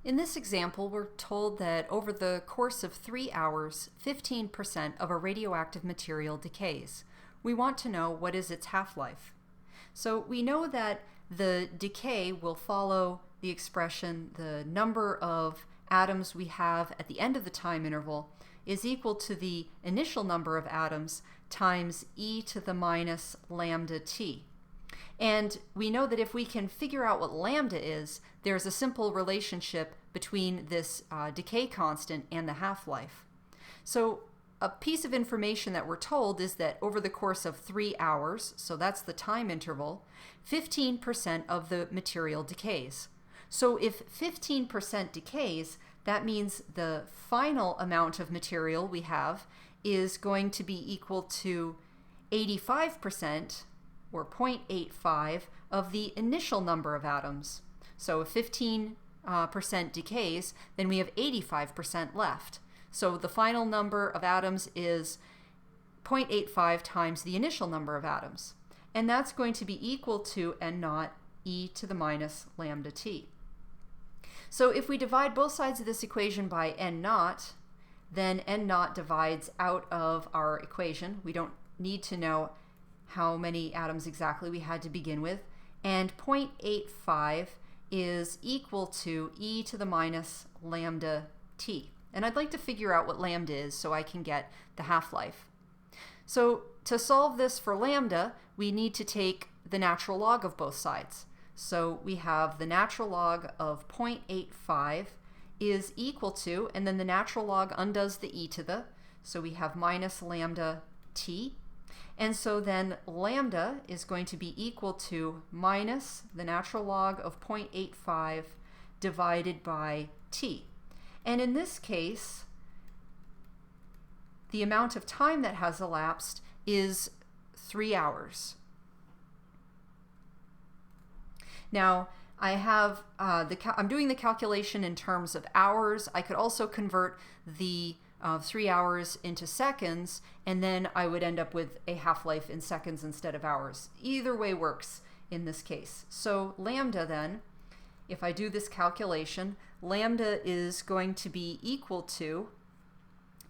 In this example, we're told that over the course of 3 hours, 15% of a radioactive material decays. We want to know what is its half-life. So we know that the decay will follow the expression the number of atoms we have at the end of the time interval is equal to the initial number of atoms times e to the minus lambda t. And we know that if we can figure out what lambda is, there's a simple relationship between this decay constant and the half-life. So a piece of information that we're told is that over the course of 3 hours, so that's the time interval, 15% of the material decays. So if 15% decays, that means the final amount of material we have is going to be equal to 85%, or 0.85, of the initial number of atoms. So if 15% decays, then we have 85% left. So the final number of atoms is 0.85 times the initial number of atoms. And that's going to be equal to n naught e to the minus lambda t. So if we divide both sides of this equation by n naught, then n naught divides out of our equation. We don't need to know how many atoms exactly we had to begin with. And 0.85 is equal to e to the minus lambda t. And I'd like to figure out what lambda is so I can get the half-life. So to solve this for lambda, we need to take the natural log of both sides. So we have the natural log of 0.85 is equal to, and then the natural log undoes the e to the, so we have minus lambda t. And so then lambda is going to be equal to minus the natural log of 0.85 divided by t. And in this case, the amount of time that has elapsed is 3 hours. Now, I have I'm doing the calculation in terms of hours. I could also convert the 3 hours into seconds, and then I would end up with a half-life in seconds instead of hours. Either way works in this case. So lambda then, if I do this calculation, lambda is going to be equal to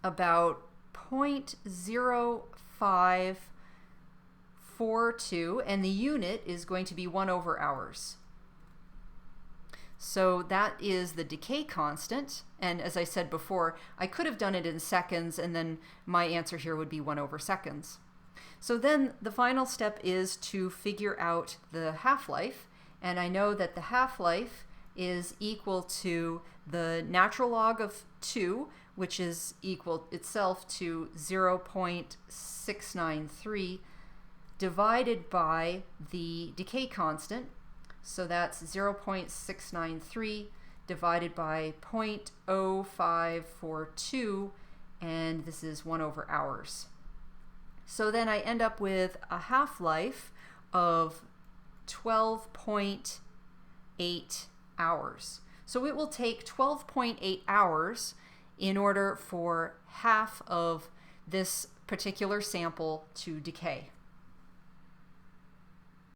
about 0.0542, and the unit is going to be 1 over hours. So that is the decay constant, and as I said before, I could have done it in seconds, and then my answer here would be 1 over seconds. So then the final step is to figure out the half-life, and I know that the half-life is equal to the natural log of 2, which is equal itself to 0.693, divided by the decay constant. So that's 0.693 divided by 0.0542, and this is 1 over hours. So then I end up with a half-life of 12.8 hours. So it will take 12.8 hours in order for half of this particular sample to decay.